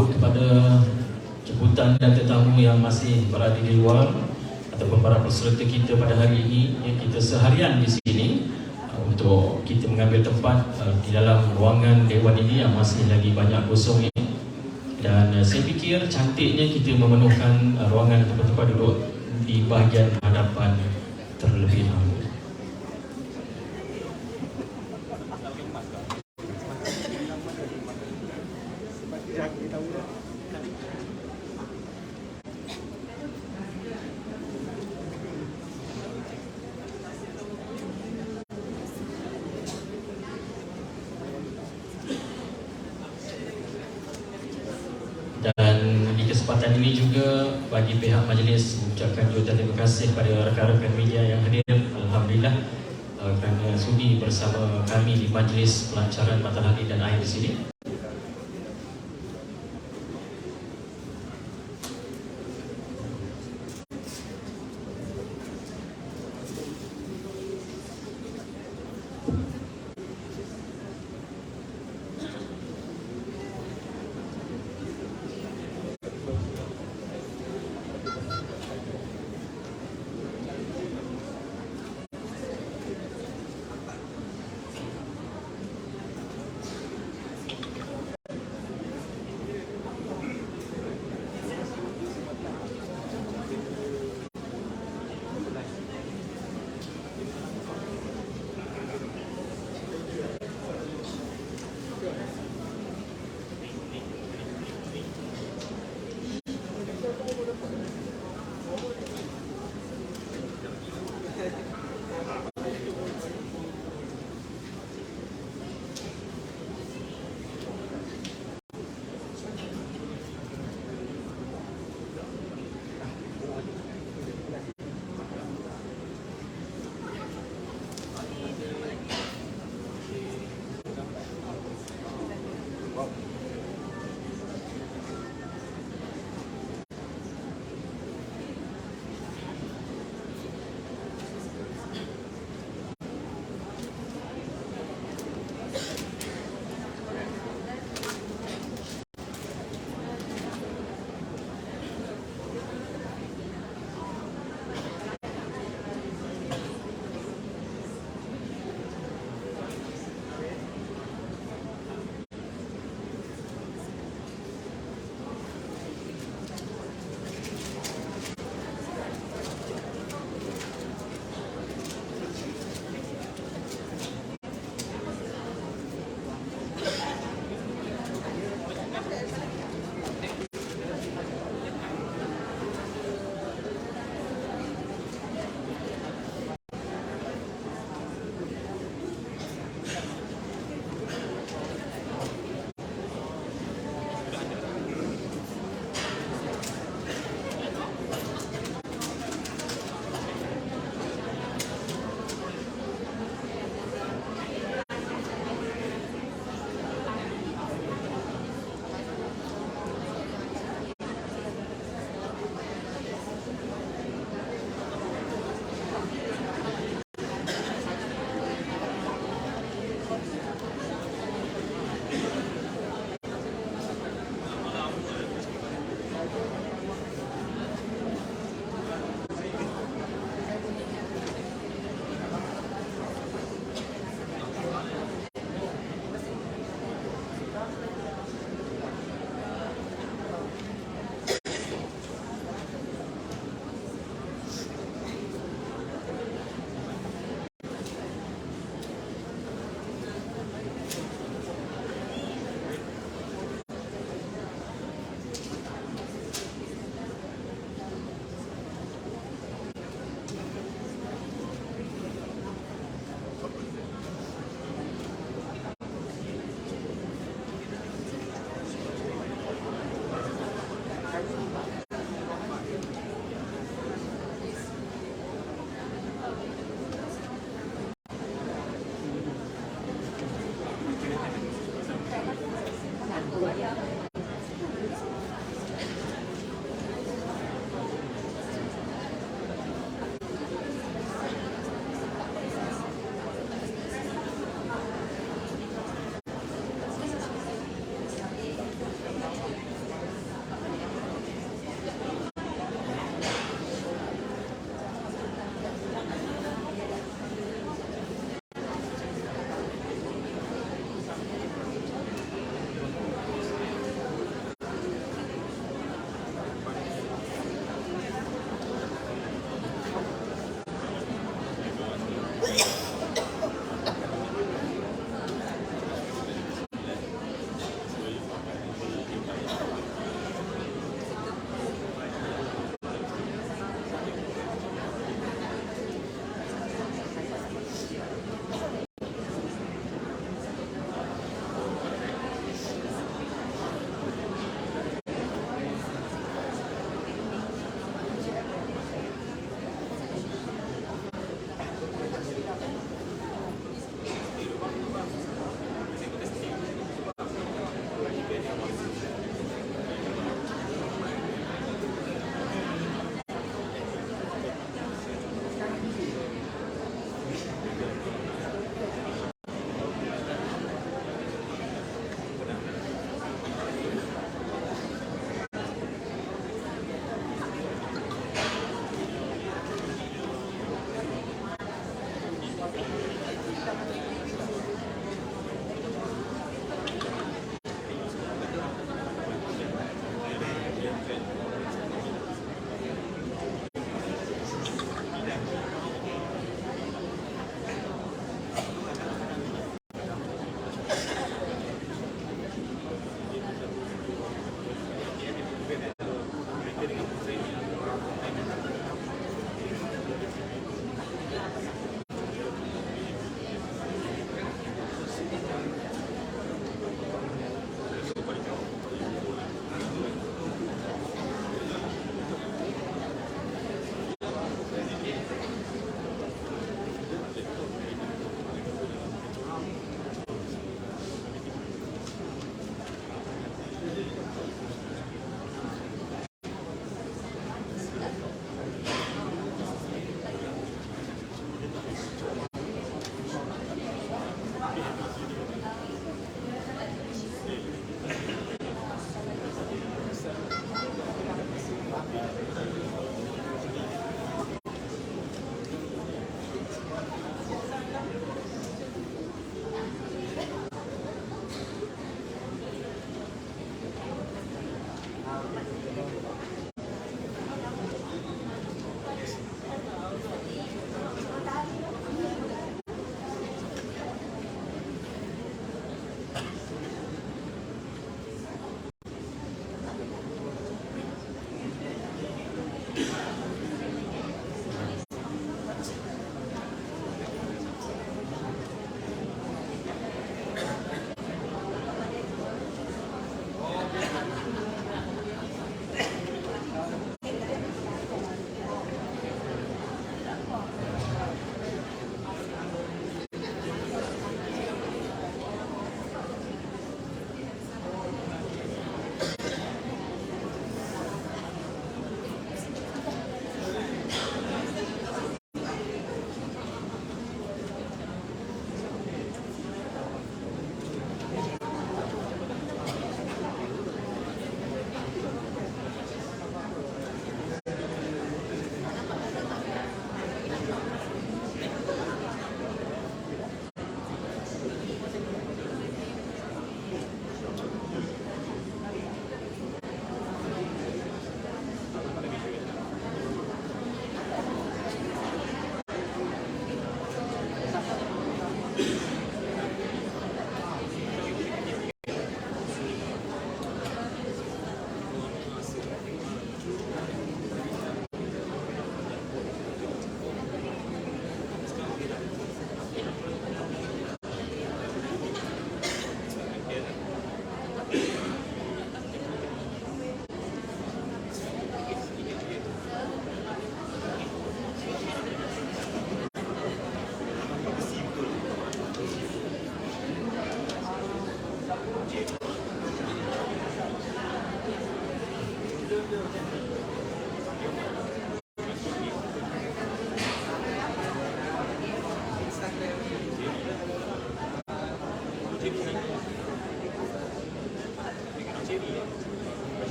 menjemput kepada jemputan dan tetamu yang masih berada di luar ataupun para peserta kita pada hari ini, yang kita seharian di sini untuk kita mengambil tempat di dalam ruangan dewan ini yang masih lagi banyak kosong ini. Dan saya fikir cantiknya kita memenuhkan ruangan tempat-tempat duduk di bahagian hadapan terlebih dahulu. Dan di kesempatan ini juga bagi pihak majlis mengucapkan jutaan terima kasih kepada rakan-rakan media yang hadir. Alhamdulillah kerana sudi bersama kami di majlis pelancaran matahari dan air di sini.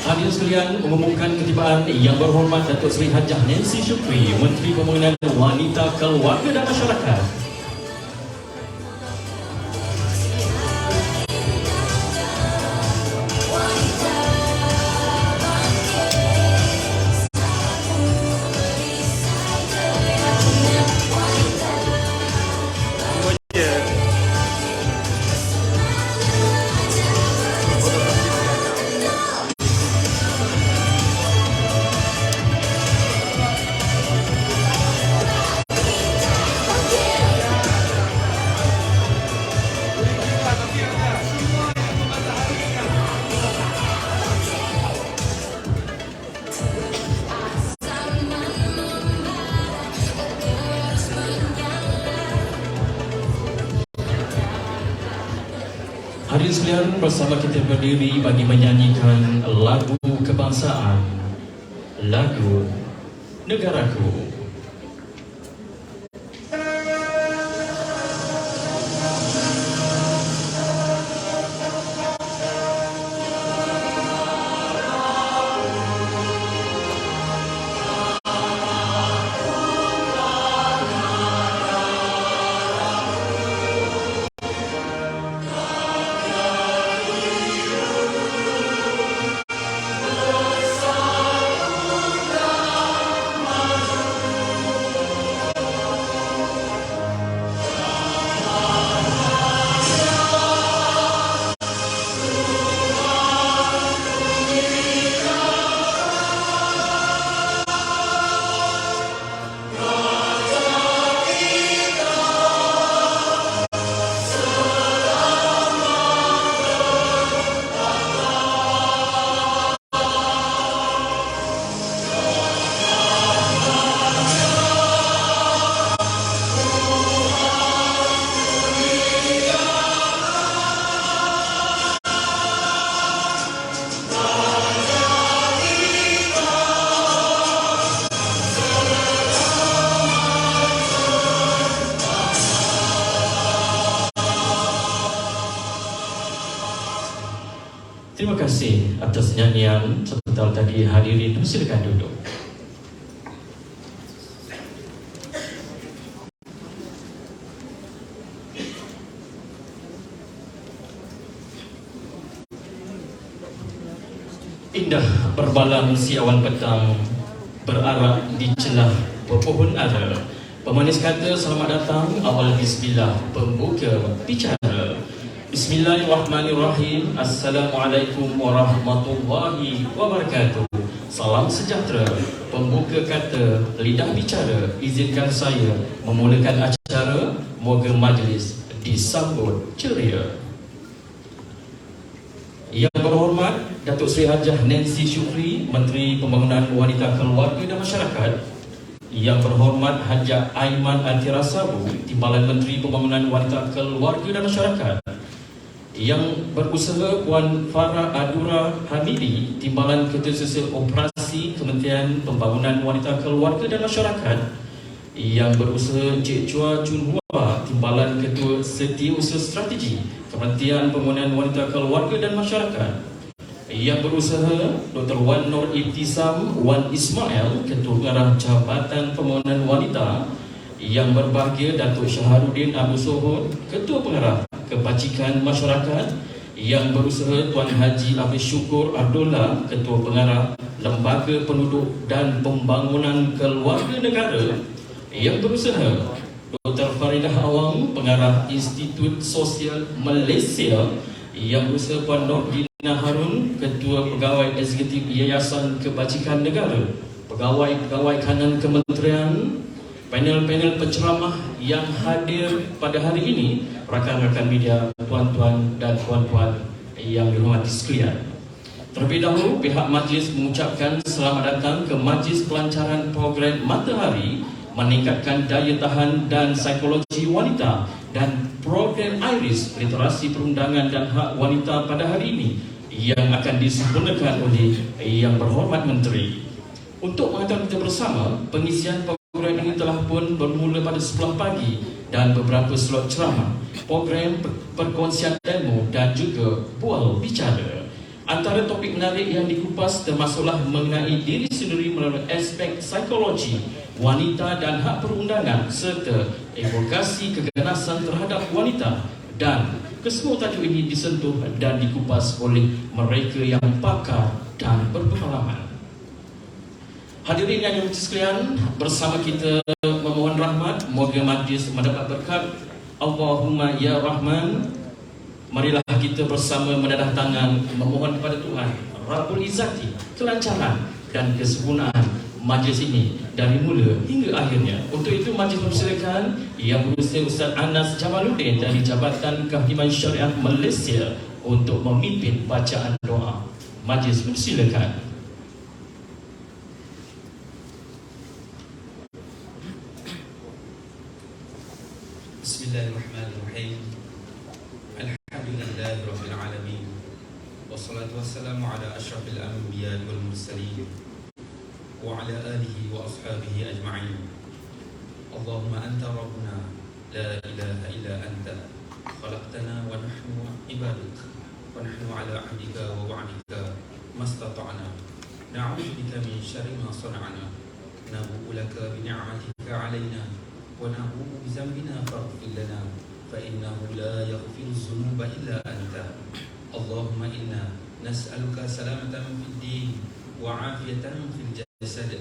Hadirin sekalian, mengumumkan ketibaan Yang Berhormat Datuk Seri Hajah Nancy Shukri, Menteri Pembangunan Wanita, Keluarga dan Masyarakat. Hadirin sekalian, bersama kita berdiri bagi menyanyikan lagu kebangsaan, lagu Negaraku. Terima kasih atas nyanyian sebentar tadi. Hadirin silakan duduk. Indah berbalang si awan petang berarak di celah pepohon ara. Pemanis kata selamat datang, awal bismillah pembuka bicara. Bismillahirrahmanirrahim. Assalamualaikum warahmatullahi wabarakatuh. Salam sejahtera. Pembuka kata lidah bicara, izinkan saya memulakan acara. Moga majlis disambut ceria. Yang berhormat Datuk Seri Hajah Nancy Syukri, Menteri Pembangunan Wanita, Keluarga dan Masyarakat. Yang berhormat Hajah Aiman Antira Sabu, Timbalan Menteri Pembangunan Wanita, Keluarga dan Masyarakat. Yang berusaha Puan Farah Adura Hamidi, Timbalan Ketua Operasi Kementerian Pembangunan Wanita, Keluarga dan Masyarakat. Yang berusaha Cik Chua Chun Hua, Timbalan Ketua Setiausaha Strategi Kementerian Pembangunan Wanita, Keluarga dan Masyarakat. Yang berusaha Dr. Wan Nur Ibtisam Wan Ismail, Ketua Pengarah Jabatan Pembangunan Wanita. Yang berbahagia Datuk Syaharuddin Abu Sohod, Ketua Pengarah Kebajikan Masyarakat. Yang berusaha Tuan Haji Hafiz Syukur Abdullah, Ketua Pengarah Lembaga Penduduk dan Pembangunan Keluarga Negara. Yang berusaha Dr. Faridah Awang, Pengarah Institut Sosial Malaysia. Yang berusaha Puan Nordina Harun, Ketua Pegawai Eksekutif Yayasan Kebajikan Negara. Pegawai-pegawai kanan kementerian, panel-panel penceramah yang hadir pada hari ini, rakan-rakan media, tuan-tuan dan puan-puan yang dihormati sekalian. Terlebih dahulu, pihak majlis mengucapkan selamat datang ke Majlis Pelancaran Program Matahari Meningkatkan Daya Tahan dan Psikologi Wanita dan Program IRIS Literasi Perundangan dan Hak Wanita pada hari ini yang akan disempurnakan oleh Yang Berhormat Menteri. Untuk mengatakan kita bersama, pengisian program ini telah pun bermula pada 10 pagi dan beberapa slot ceramah, program perkongsian demo dan juga bual bicara. Antara topik menarik yang dikupas termasuklah mengenai diri sendiri melalui aspek psikologi, wanita dan hak perundangan serta advokasi keganasan terhadap wanita, dan kesemua tajuk ini disentuh dan dikupas oleh mereka yang pakar dan berpengalaman. Hadirin yang dihormati sekalian, bersama kita memohon rahmat, moga majlis mendapat berkat. Allahumma ya Rahman. Marilah kita bersama menadah tangan memohon kepada Tuhan Rabbul Izzati kelancaran dan kesempurnaan majlis ini dari mula hingga akhirnya. Untuk itu majlis mempersilakan Yang Berusia Ustaz Anas Jamaluddin dari Jabatan Kehakiman Syariah Malaysia untuk memimpin bacaan doa. Majlis mempersilakan. Bismillahirrahmanirrahim. Alhamdulillahirabbil alamin. Wassalatu wassalamu ala asyrafil anbiya'i wal mursalin wa ala alihi wa ashabihi ajma'in. Allahumma anta rabbuna la ilaha illa anta khalaqtana wa nahnu ibaduk wa nahnu ala 'ahdika wa wa'dika mastata'na na'udzu bika min syarri ma sana'na nabu'u laka bi ni'matika 'alaina wa na'udzu bi dhanbina faghfir lana fa innahu la yaghfiru dhunuba illa anta. Allahumma inna nas'aluka salamatan fid din wa 'afiyatan fil jasad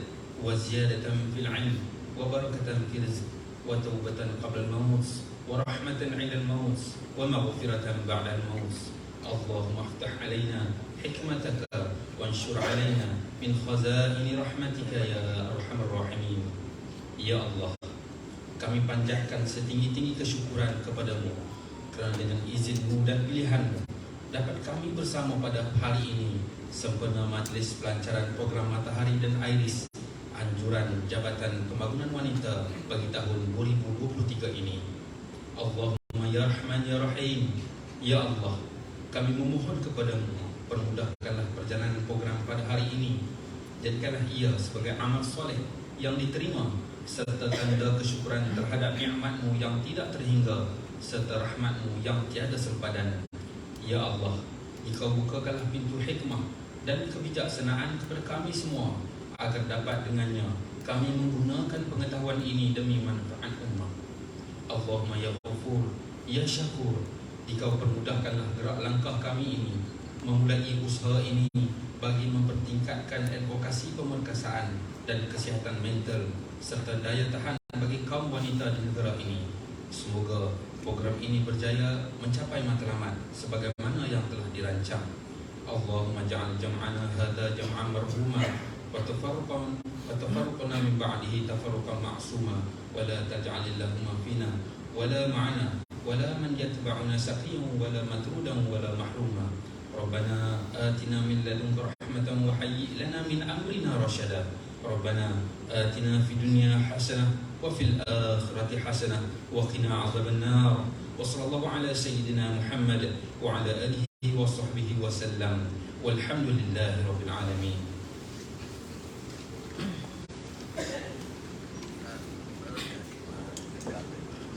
wa ziyadatan fil 'ilm wa barakatan fil rizq wa taubatan qabla al-maut wa rahmatan 'inda al-maut wa maghfiratan ba'da al-maut. Allahumma iftah 'alaina hikmataka wa anshur 'alaina min khazaini rahmatika ya arhamar rahimin. Ya Allah, kami panjatkan setinggi-tinggi kesyukuran kepadamu kerana dengan izin-Mu dan pilihan-Mu dapat kami bersama pada hari ini sempena majlis pelancaran program Matahari dan Iris anjuran Jabatan Pembangunan Wanita bagi tahun 2023 ini. Allahumma ya Rahman ya Rahim. Ya Allah, kami memohon kepadamu, permudahkanlah perjalanan program pada hari ini. Jadikanlah ia sebagai amal soleh yang diterima serta tanda kesyukuran terhadap nikmat-Mu yang tidak terhingga serta rahmat-Mu yang tiada sempadan. Ya Allah, Engkau bukakanlah pintu hikmah dan kebijaksanaan kepada kami semua agar dapat dengannya kami menggunakan pengetahuan ini demi manfaat ummah. Allahumma ya Ghafur, ya Syakur, Engkau permudahkanlah gerak langkah kami ini memulai usaha ini bagi mempertingkatkan advokasi pemerkasaan dan kesihatan mental serta daya tahan bagi kaum wanita di negara ini. Semoga program ini berjaya mencapai matlamat sebagaimana yang telah dirancang. Allahumma ja'al jam'ana hadza jam'an marhuma wa tafarruqana min ba'dihi tafarruqan ma'suma wa la taj'alillahumma fina wa la ma'ana wa la man yatba'una saqiyan wa la matrudan wa la mahruma. Rabbana atina min ladunka rahmatan wa hayyi' lana min amrina rasyada. Rabbana atina fid dunya hasanah wa fil akhirati hasanah wa qina adzabannar. Wa sallallahu ala sayyidina Muhammad wa ala alihi wa sahbihi wa sallam. Walhamdulillahi rabbil alamin.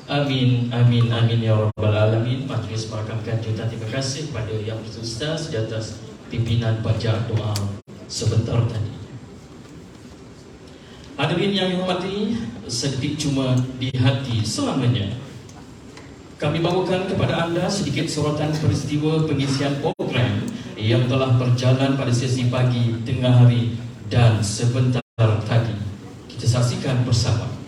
Amin, amin, amin ya rabbal alamin. Majlis merakamkan jutaan terima kasih kepada Yang Berustaz di atas pimpinan bacaan doa sebentar tadi. Hadirin yang dihormati, sedetik cuma di hati selamanya. Kami bawakan kepada anda sedikit sorotan peristiwa pengisian program yang telah berjalan pada sesi pagi, tengah hari dan sebentar tadi. Kita saksikan bersama.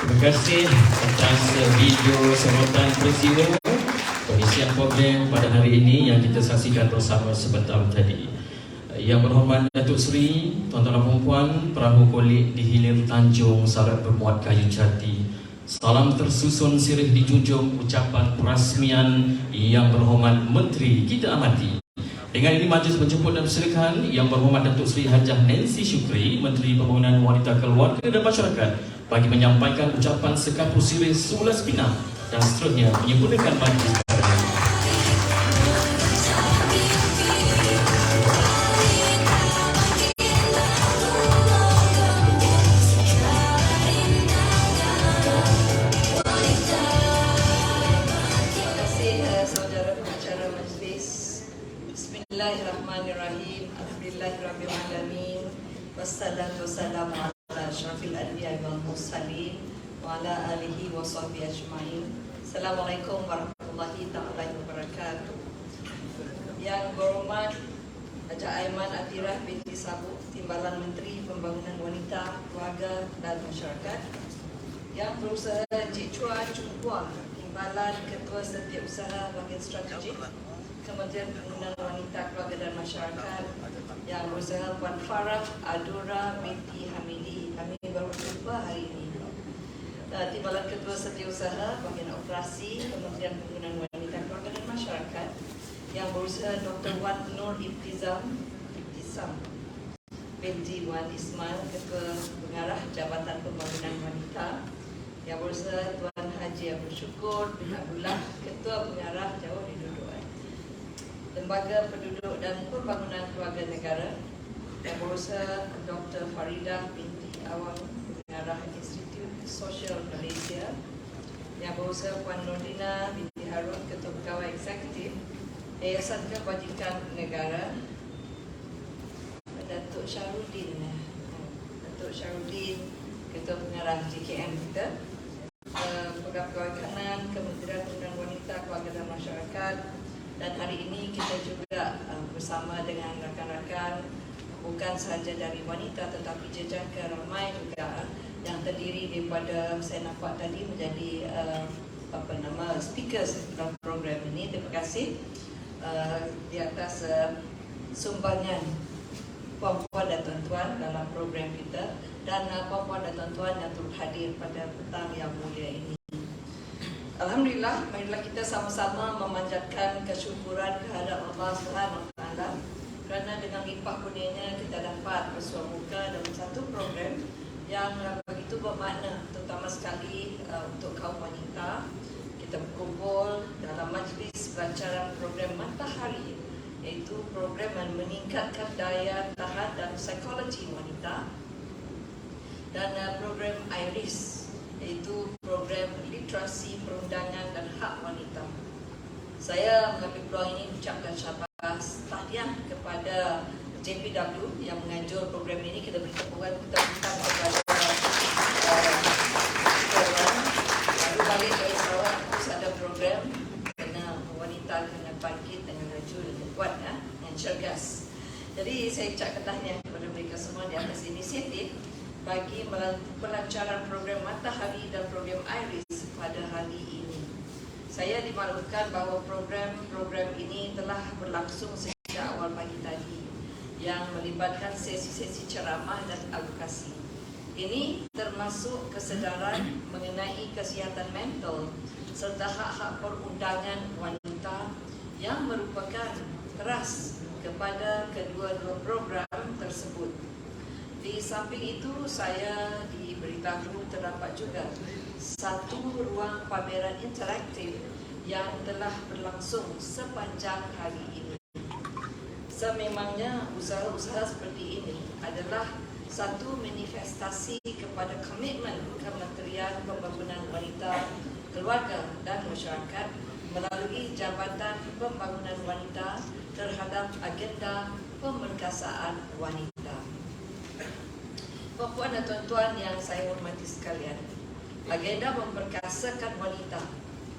Terima kasih atas video sorotan peristiwa pengisian program pada hari ini yang kita saksikan bersama sebentar tadi. Yang berhormat Datuk Seri, tuan-tuan dan puan-puan, perahu kolik di hilir Tanjung Sarat bermuat kayu jati. Salam tersusun sirih dijunjung ucapan perasmian Yang Berhormat Menteri kita amati. Dengan ini majlis menjemput dan persilakan Yang Berhormat Datuk Seri Hajah Nancy Syukri, Menteri Pembangunan Wanita Keluarga dan Masyarakat, bagi menyampaikan ucapan sekapur sirih sebelas pinang dan seterusnya menyempurnakan majlis pada hari ini. Terima kasih saudara pengacara majlis. Bismillahirrahmanirrahim. Alhamdulillahirrabbilalamin. Wassalatu wassalamu ala asyrafil anbiya'i wal mursalin wa ala alihi wa sahbihi ajma'in. Assalamualaikum warahmatullahi ta'ala wabarakatuh. Yang berhormat Haji Aiman Atirah binti Sabuk, Timbalan Menteri Pembangunan Wanita, Keluarga dan Masyarakat. Yang Berusaha Encik Chua Chung Hua, Timbalan Ketua Setiausaha Bahagian Strategik Kementerian Pembangunan Wanita, Keluarga dan Masyarakat. Yang Berusaha Puan Farah Adura binti Hamidi, kami baru jumpa hari ini. Timbalan Ketua Setiausaha Bahagian Operasi Kementerian Pembangunan Wanita, Keluarga dan Masyarakat. Yang Berusaha Dr. Wan Nur Ibtizam binti Wan Ismail, Ketua Pengarah Jabatan Pembangunan Wanita. Yang Berusaha Tuan Haji Abdul Syukur bin Abdullah, Ketua Pengarah Jauh Diduduk Lembaga Penduduk dan Pembangunan Keluarga Negara. Yang Berusaha Dr. Faridah binti Awang, Pengarah Institut Sosial Malaysia. Yang Berusaha Puan Nurdina binti Harun, Ketua Pegawai Eksekutif Yayasan Kebajikan Negara. Datuk Syarudin, Ketua Pengarah JKM kita. Pegawai Kanan Kementerian Pembangunan Wanita, Keluarga dan Masyarakat. Dan hari ini kita juga bersama dengan rakan-rakan bukan sahaja dari wanita tetapi jejaka ramai juga yang terdiri daripada, saya nampak tadi menjadi speakers dalam program ini. Terima kasih di atas sumbangan puan-puan dan tuan-tuan dalam program kita, dan puan-puan dan tuan-tuan yang turut hadir pada petang yang mulia ini. Alhamdulillah, marilah kita sama-sama memanjatkan kesyukuran kehadap Allah Subhanahu Wa Taala kerana dengan limpah kurnianya kita dapat bersua muka dalam satu program yang begitu bermakna, terutama sekali untuk kaum wanita. Kita berkumpul dalam majlis pelancaran program Matahari, iaitu program yang meningkatkan daya tahan dan psikologi wanita, dan program IRIS, iaitu program literasi perundangan dan hak wanita. Saya mengambil peluang ini ucapkan syabas tahniah kepada JPW yang menganjur program ini. Kita beri tepukan kepada baru balik dari Sarawak terus ada program kena wanita kena bangkit dengan laju dan kuat dan cergas. Jadi saya ucapkan tahniah kepada mereka semua di atas inisiatif bagi pelancaran program Matahari dan program IRIS pada hari ini. Saya dimaklumkan bahawa program ini telah berlangsung sejak awal pagi tadi yang melibatkan sesi-sesi ceramah dan advokasi. Ini termasuk kesedaran mengenai kesihatan mental serta hak-hak perundangan wanita yang merupakan teras kepada kedua-dua program tersebut. Di samping itu, saya diberitahu terdapat juga satu ruang pameran interaktif yang telah berlangsung sepanjang hari ini. Sememangnya usaha-usaha seperti ini adalah satu manifestasi kepada komitmen Kementerian Pembangunan Wanita, Keluarga dan Masyarakat melalui Jabatan Pembangunan Wanita terhadap agenda pemerkasaan wanita. Puan dan tuan-tuan yang saya hormati sekalian, agenda memperkasakan wanita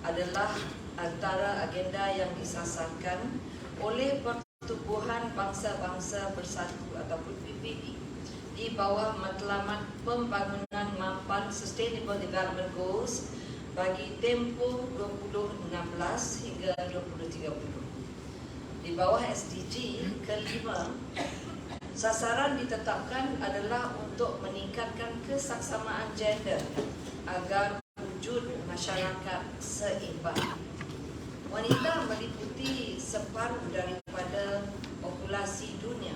adalah antara agenda yang disasarkan oleh Pertubuhan Bangsa-Bangsa Bersatu ataupun PBB di bawah matlamat pembangunan mampan Sustainable Development Goals bagi tempoh 2016 hingga 2030. Di bawah SDG kelima, sasaran ditetapkan adalah untuk meningkatkan kesaksamaan gender agar wujud masyarakat seimbang. Wanita meliputi separuh daripada populasi dunia,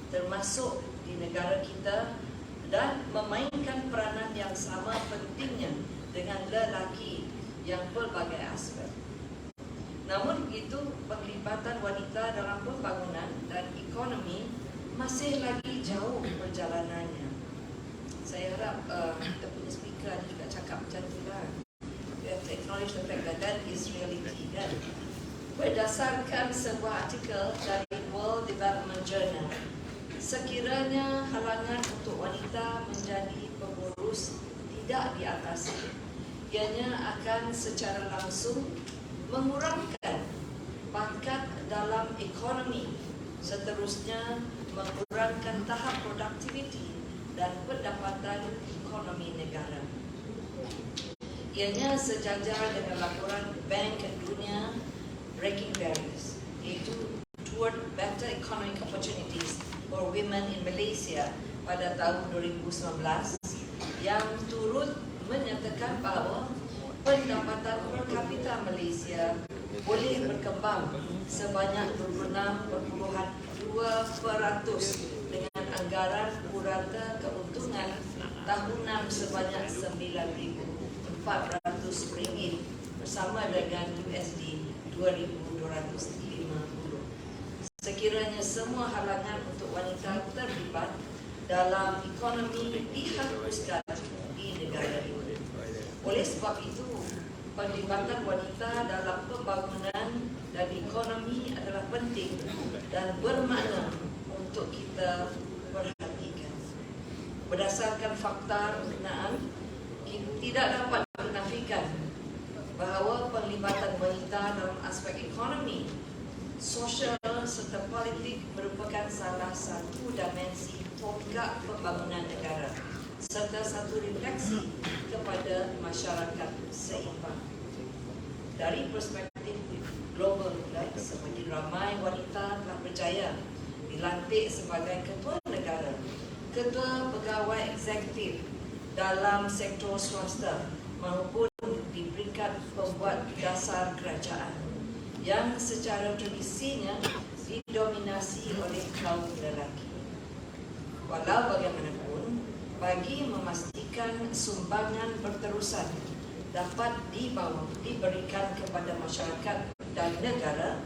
termasuk di negara kita, dan memainkan peranan yang sama pentingnya dengan lelaki yang pelbagai aspek. Namun begitu, penglibatan wanita dalam pembangunan dan ekonomi masih lagi jauh perjalanannya. Saya harap kita punya speaker ada juga cakap macam tu lah. We have to acknowledge the fact that that is reality, kan? Berdasarkan sebuah artikel dari World Development Journal, sekiranya halangan untuk wanita menjadi pengurus tidak diatasi, ianya akan secara langsung mengurangkan pangkat dalam ekonomi, seterusnya mengurangkan tahap produktiviti dan pendapatan ekonomi negara. Ianya sejajar dengan laporan Bank Dunia Breaking Barriers, iaitu Toward Better Economic Opportunities for Women in Malaysia pada tahun 2019 yang turut menyatakan bahawa pendapatan per kapita Malaysia boleh berkembang sebanyak 26.2% dengan anggaran purata keuntungan tahunan sebanyak RM9,400 bersama dengan USD 2,250. Sekiranya semua halangan untuk wanita terlibat dalam ekonomi dihapuskan di negara ini. Oleh sebab itu, penglibatan wanita dalam pembangunan dan ekonomi adalah penting dan bermakna untuk kita perhatikan. Berdasarkan fakta berkenaan, tidak dapat dinafikan bahawa penglibatan wanita dalam aspek ekonomi, sosial serta politik merupakan salah satu dimensi tonggak pembangunan negara serta satu refleksi kepada masyarakat seimbang. Dari perspektif global, semakin ramai wanita telah berjaya dilantik sebagai ketua negara, ketua pegawai eksekutif dalam sektor swasta maupun di peringkat pembuat dasar kerajaan yang secara tradisinya didominasi oleh kaum lelaki. Walau bagaimanapun, bagi memastikan sumbangan berterusan dapat diberikan kepada masyarakat dan negara,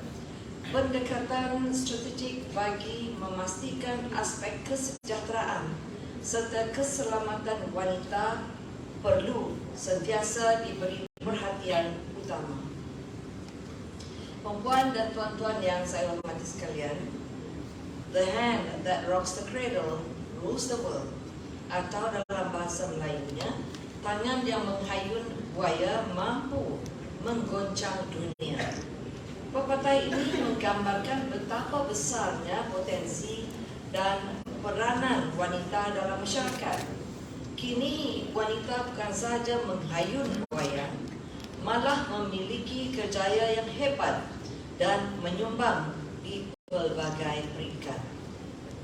pendekatan strategik bagi memastikan aspek kesejahteraan serta keselamatan wanita perlu sentiasa diberi perhatian utama. Perempuan dan tuan-tuan yang saya hormati sekalian, the hand that rocks the cradle rules the world, atau dalam bahasa Melayunya, tangan yang menghayun buaya mampu menggoncang dunia. Pepatah ini menggambarkan betapa besarnya potensi dan peranan wanita dalam masyarakat. Kini wanita bukan sahaja menghayun buaya, malah memiliki kerjaya yang hebat dan menyumbang di pelbagai peringkat.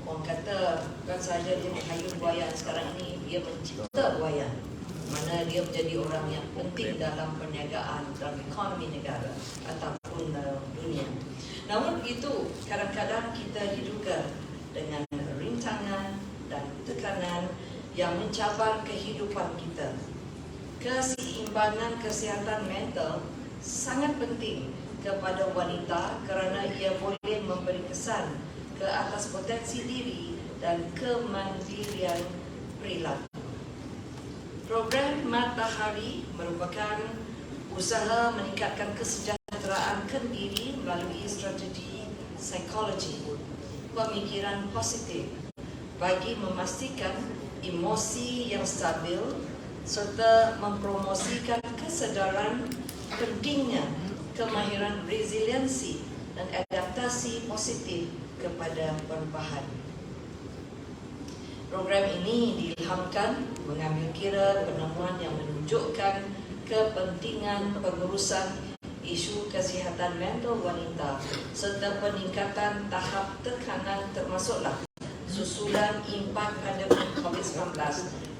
Orang kata bukan sahaja dia menghayun buaya, sekarang ini dia mencipta buaya, mana dia menjadi orang yang penting dalam perniagaan, dalam ekonomi negara ataupun dunia. Namun begitu, kadang-kadang kita diduga dengan rintangan dan tekanan yang mencabar kehidupan kita. Keseimbangan kesihatan mental sangat penting kepada wanita kerana ia boleh memberi kesan ke atas potensi diri dan kemandirian perilaku. Program Matahari merupakan usaha meningkatkan kesejahteraan diri melalui strategi psikologi, pemikiran positif bagi memastikan emosi yang stabil serta mempromosikan kesedaran pentingnya kemahiran resiliensi dan adaptasi positif kepada perubahan. Program ini diilhamkan mengambil kira penemuan yang menunjukkan kepentingan pengurusan isu kesihatan mental wanita serta peningkatan tahap tekanan termasuklah susulan impak pandemik COVID-19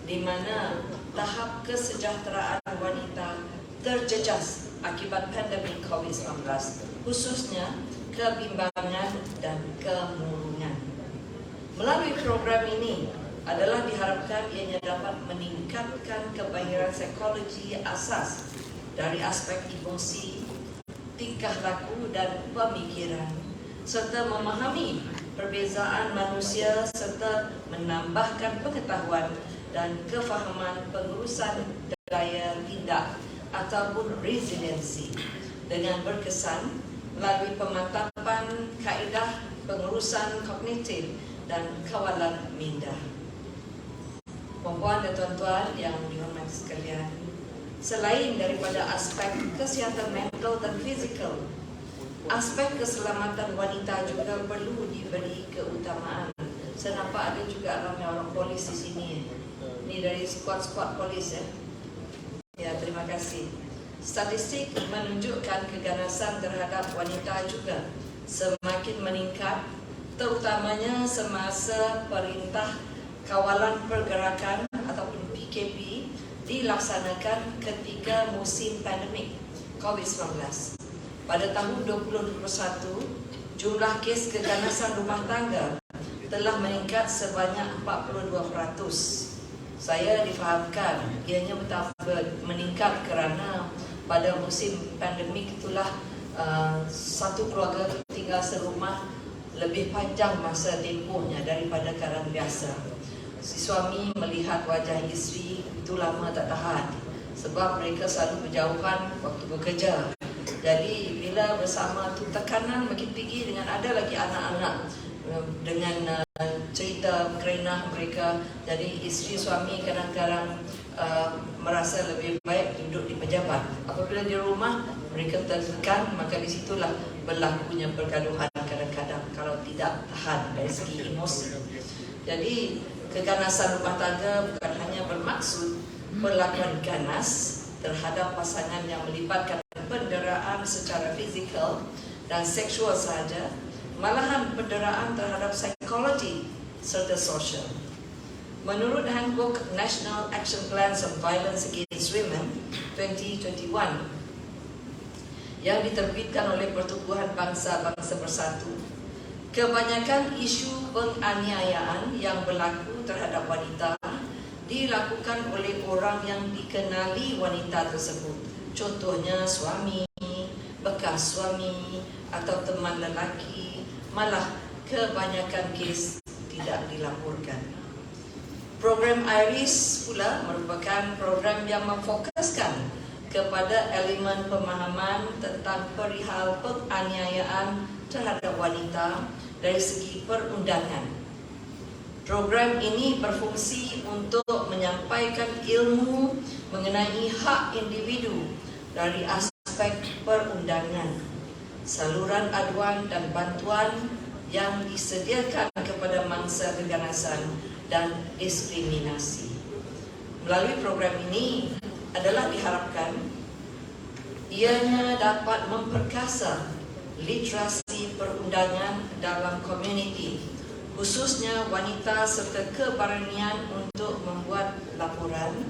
di mana tahap kesejahteraan wanita terjejas akibat pandemik COVID-19, khususnya kebimbangan dan kemurungan. Melalui program ini adalah diharapkan ianya dapat meningkatkan kemahiran psikologi asas dari aspek emosi, tingkah laku dan pemikiran, serta memahami perbezaan manusia serta menambahkan pengetahuan dan kefahaman pengurusan daya tindak ataupun resiliensi dengan berkesan melalui pemantapan kaedah pengurusan kognitif dan kawalan minda. Puan-puan dan tuan-tuan yang dihormati sekalian, selain daripada aspek kesihatan mental dan fizikal, aspek keselamatan wanita juga perlu diberi keutamaan. Saya nampak ada juga ramai orang polis di sini. Ini dari skuad-skuad polis ya. Ya, terima kasih. Statistik menunjukkan keganasan terhadap wanita juga semakin meningkat, terutamanya semasa Perintah Kawalan Pergerakan ataupun PKP dilaksanakan ketika musim pandemik COVID-19. Pada tahun 2021, jumlah kes keganasan rumah tangga telah meningkat sebanyak 42%. Saya difahamkan ianya betapa meningkat kerana pada musim pandemik itulah satu keluarga tinggal serumah lebih panjang masa tempohnya daripada keadaan biasa. Si suami melihat wajah isteri itu lama tak tahan sebab mereka selalu berjauhan waktu bekerja. Jadi bila bersama tu tekanan makin tinggi dengan ada lagi anak-anak dengan cerita kerenah mereka. Jadi isteri suami kadang-kadang merasa lebih baik duduk di pejabat. Apabila di rumah mereka tertekan, maka di situlah berlakunya pergaduhan kadang-kadang kalau tidak tahan dari segi emosi. Jadi keganasan rumah tangga bukan hanya bermaksud perlakuan ganas terhadap pasangan yang melibatkan penderaan secara fizikal dan seksual sahaja, malahan penderaan terhadap psikologi serta sosial. Menurut Handbook National Action Plans on Violence Against Women 2021 yang diterbitkan oleh Pertubuhan Bangsa-Bangsa Bersatu, Kebanyakan isu penganiayaan yang berlaku terhadap wanita dilakukan oleh orang yang dikenali wanita tersebut. Contohnya suami, bekas suami atau teman lelaki. Malah kebanyakan kes tidak dilaporkan. Program IRIS pula merupakan program yang memfokuskan kepada elemen pemahaman tentang perihal penganiayaan terhadap wanita dari segi perundangan. Program ini berfungsi untuk menyampaikan ilmu mengenai hak individu dari aspek perundangan, saluran aduan dan bantuan yang disediakan kepada mangsa keganasan dan diskriminasi. Melalui program ini adalah diharapkan ianya dapat memperkasa literasi perundangan dalam komuniti, khususnya wanita, serta keberanian untuk membuat laporan,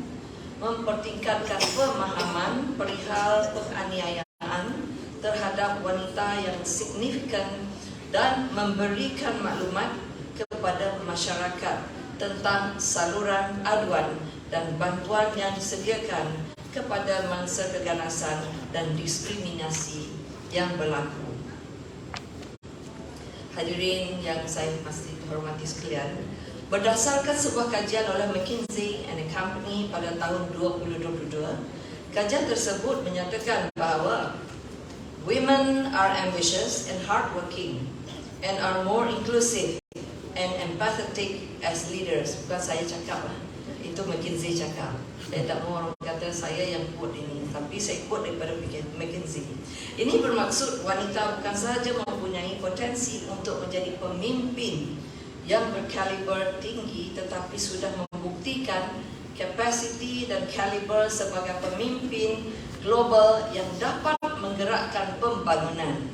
mempertingkatkan pemahaman perihal penganiayaan terhadap wanita yang signifikan dan memberikan maklumat kepada masyarakat tentang saluran aduan dan bantuan yang disediakan kepada mangsa keganasan dan diskriminasi yang berlaku. Hadirin yang saya pasti hormati sekalian, berdasarkan sebuah kajian oleh McKinsey & Company pada tahun 2022, kajian tersebut menyatakan bahawa women are ambitious and hardworking and are more inclusive and empathetic as leaders. Bukan saya cakap lah, itu McKinsey cakap. Saya tak mahu orang kata saya yang quote ini, tapi saya quote daripada McKinsey. Ini bermaksud wanita bukan sahaja mempunyai potensi untuk menjadi pemimpin yang berkaliber tinggi, tetapi sudah membuktikan kapasiti dan kaliber sebagai pemimpin global yang dapat menggerakkan pembangunan.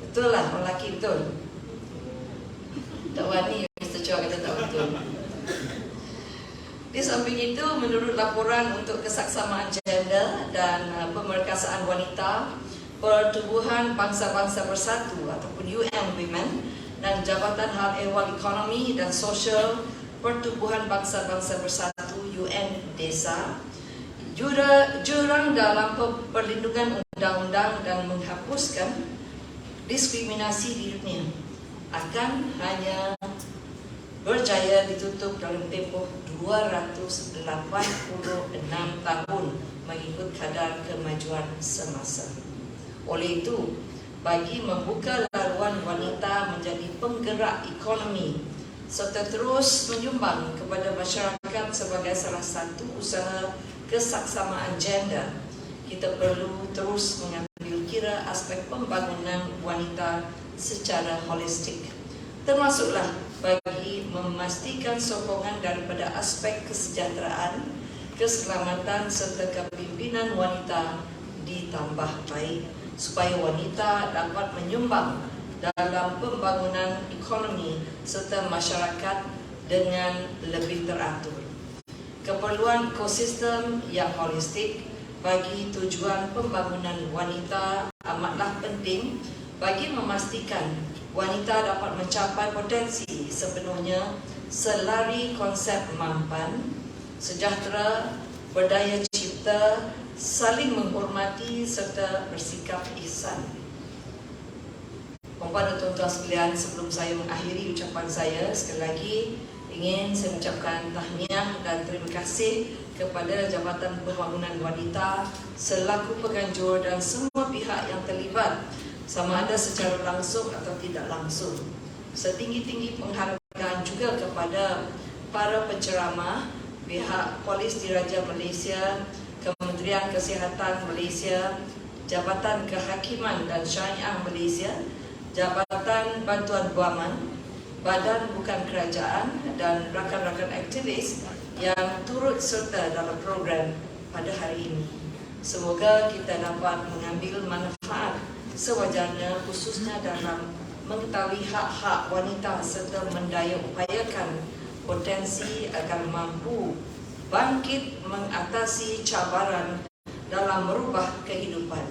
Betul lah, lelaki betul. Tak wani, Mr. Chua kata tak betul. Di samping itu, menurut laporan untuk kesaksamaan gender dan pemerkasaan wanita, Pertubuhan Bangsa-Bangsa Bersatu ataupun UN Women dan Jabatan Hal Ehwal Ekonomi dan Sosial Pertubuhan Bangsa-Bangsa Bersatu UN Desa, jurang dalam perlindungan undang-undang dan menghapuskan diskriminasi di dunia akan hanya berjaya ditutup dalam tempoh 286 tahun mengikut kadar kemajuan semasa. Oleh itu, bagi membuka laluan wanita menjadi penggerak ekonomi serta terus menyumbang kepada masyarakat sebagai salah satu usaha kesaksamaan gender, kita perlu terus mengambil kira aspek pembangunan wanita secara holistik, termasuklah bagi memastikan sokongan daripada aspek kesejahteraan, keselamatan serta kepimpinan wanita ditambah baik, supaya wanita dapat menyumbang dalam pembangunan ekonomi serta masyarakat dengan lebih teratur. Keperluan ekosistem yang holistik bagi tujuan pembangunan wanita amatlah penting bagi memastikan wanita dapat mencapai potensi sepenuhnya selari konsep mampan, sejahtera, berdaya cipta, saling menghormati serta bersikap ihsan. Puan-puan dan tuan-tuan sekalian, sebelum saya mengakhiri ucapan saya, sekali lagi ingin saya ucapkan tahniah dan terima kasih kepada Jabatan Pembangunan Wanita selaku penganjur dan semua pihak yang terlibat, sama ada secara langsung atau tidak langsung. Setinggi-tinggi penghargaan juga kepada para penceramah, pihak Polis Diraja Malaysia, Kementerian Kesihatan Malaysia, Jabatan Kehakiman dan Syariah Malaysia, Jabatan Bantuan Guaman, Badan Bukan Kerajaan dan rakan-rakan aktivis yang turut serta dalam program pada hari ini. Semoga kita dapat mengambil manfaat sewajarnya, khususnya dalam mengetahui hak-hak wanita serta mendaya upayakan potensi agar mampu bangkit mengatasi cabaran dalam merubah kehidupan.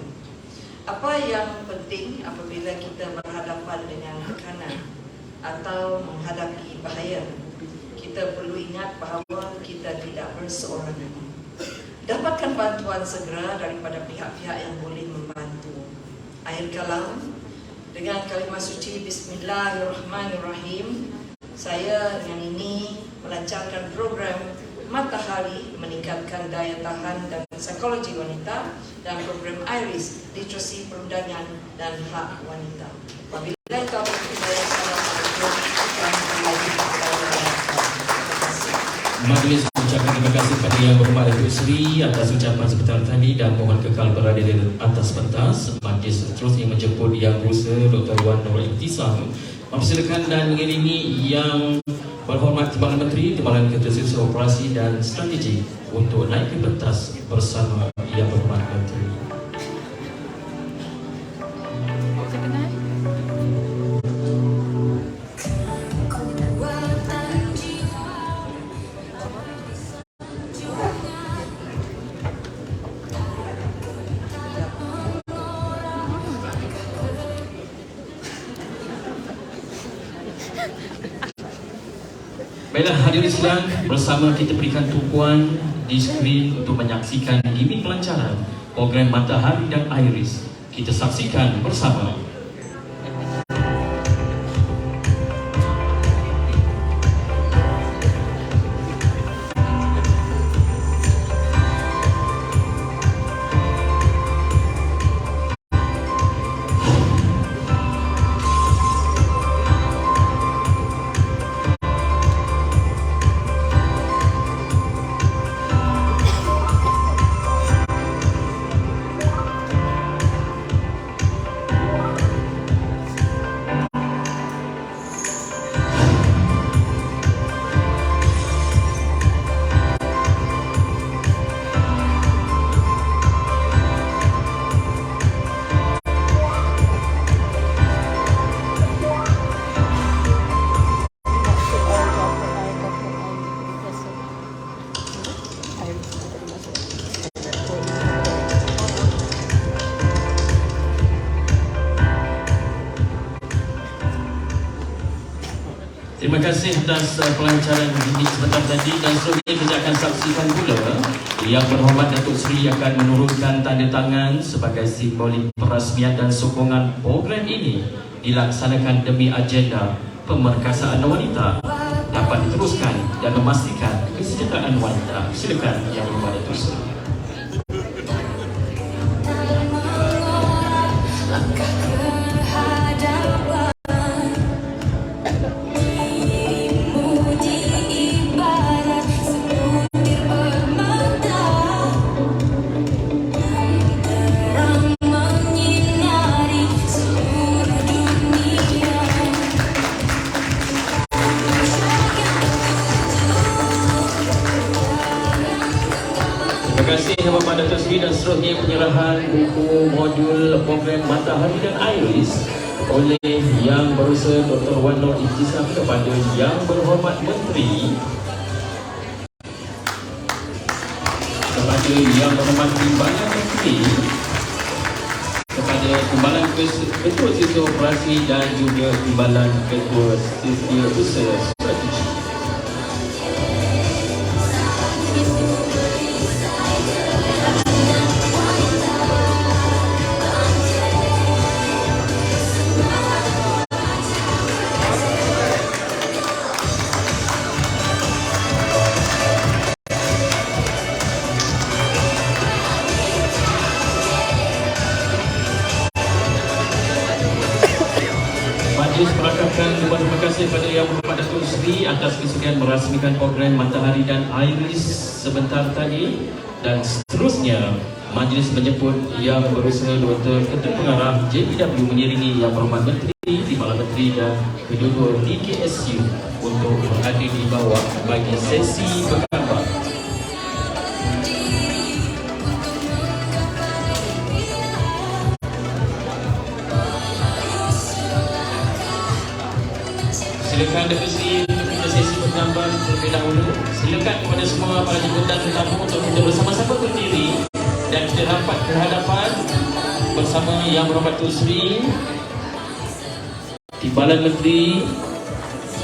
Apa yang penting apabila kita berhadapan dengan tekanan? atau menghadapi bahaya, kita perlu ingat bahawa kita tidak berseorangan. Dapatkan bantuan segera daripada pihak-pihak yang boleh membantu. Akhir kalam, dengan kalimah suci Bismillahirrahmanirrahim, saya dengan ini melancarkan program Matahari meningkatkan daya tahan dan psikologi wanita dan program IRIS, literasi perundangan dan hak wanita. Wabillahi taufiq wal hidayah. Assalamualaikum warahmatullahi wabarakatuh. Majlis mengucapkan terima kasih kepada Yang Berhormat Datuk Seri atas ucapan sebentar tadi dan mohon kekal berada di atas pentas. Majlis seterusnya menjemput Yang Berusaha Dr. Wan Nur Ibtisam mempersilakan dan mengiringi Yang Berhormat Timbalan Menteri, Timbalan Ketua Sisi Operasi dan Strategi untuk naik ke pentas bersama Yang Berhormat Menteri. Baiklah hadirin sidang, bersama kita berikan tumpuan di skrin untuk menyaksikan gimik pelancaran program Matahari dan Iris. Kita saksikan bersama. Terima kasih atas pelancaran gimik sebentar tadi dan seterusnya kita akan saksikan pula Yang Berhormat Datuk Seri akan menurunkan tanda tangan sebagai simbolik perasmian dan sokongan program ini dilaksanakan demi agenda pemerkasaan wanita dapat diteruskan dan memastikan kesejahteraan wanita. Silakan Yang Berhormat Datuk Seri. Terima kasih Yang Berhormat Datuk Seri dan seterusnya penyerahan buku modul program Matahari dan Iris oleh Yang Berusaha Dr. Wan Nur Ibtisam kepada Yang Berhormat Menteri, kepada Yang Berhormat Timbalan Menteri, kepada Timbalan Ketua Sisi Operasi dan juga Timbalan Ketua Sisi Usaha Strategi. Majlis merakamkan terima kasih kepada Yang Berhormat Datuk Seri atas kesediaan merasmikan program Matahari dan Iris sebentar tadi dan seterusnya majlis menjemput Yang Berusaha Dr. Ketua Pengarah JPW mengiringi Yang Berhormat Menteri, Timbalan Menteri dan kedua DKSU untuk berada di bawah bagi sesi bergambar. Silakan Datuk Seri untuk kita sesi bergambar terlebih dahulu. Silakan kepada semua para jemputan tetamu untuk kita bersama-sama berdiri dan kita rapat ke hadapan bersama Yang Berhormat Datuk Seri, Timbalan Menteri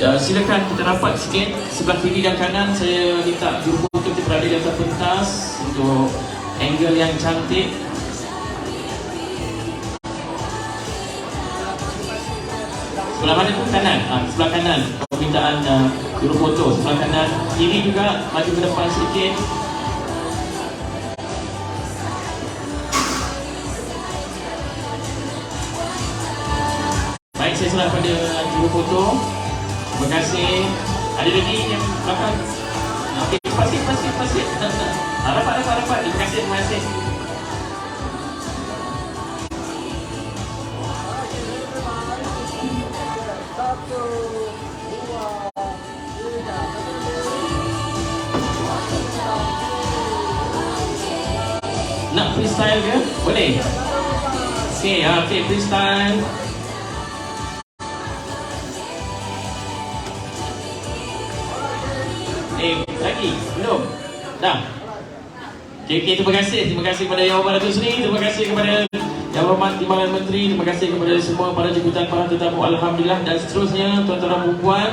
Silakan kita rapat sikit sebelah kiri dan kanan. Saya minta jurufoto kita berada di atas pentas untuk angle yang cantik. Sebelah mana tu? Kanan. Sebelah kanan. Permintaan jurufoto sebelah kanan. Kiri juga maju ke depan sedikit. Baik, saya serah pada jurufoto. Terima kasih. Ada lagi yang belakang? Okey, pasir. Rapat. Terima kasih. Nak freestyle ke? Boleh? Okey, freestyle. Lagi? Belum? Dah? Okey, terima kasih kepada Yang Berhormat Datuk Seri, terima kasih kepada Yang Berhormat Timbalan Menteri, terima kasih kepada semua para jemputan, para tetamu, alhamdulillah, dan seterusnya tuan-tuan dan puan.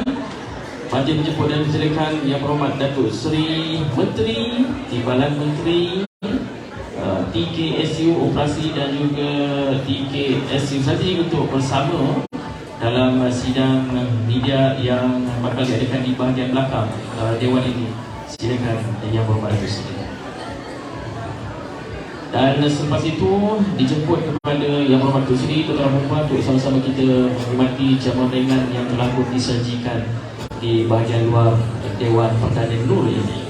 Majlis menjemput dan mensilakan Yang Berhormat Datuk Seri Menteri, Timbalan Menteri, TKSU Operasi dan juga TKSU Sati untuk bersama dalam sidang media yang bakal diadakan di bahagian belakang Dewan ini. Silakan Yang Berhormat Datuk Seri. Dan selepas itu dijemput kepada Yang Berhormat Datuk Seri, tuan-tuan dan puan, untuk sama-sama kita menikmati jamuan ringan yang telah pun disajikan di bahagian luar Dewan Perdana Nur ini.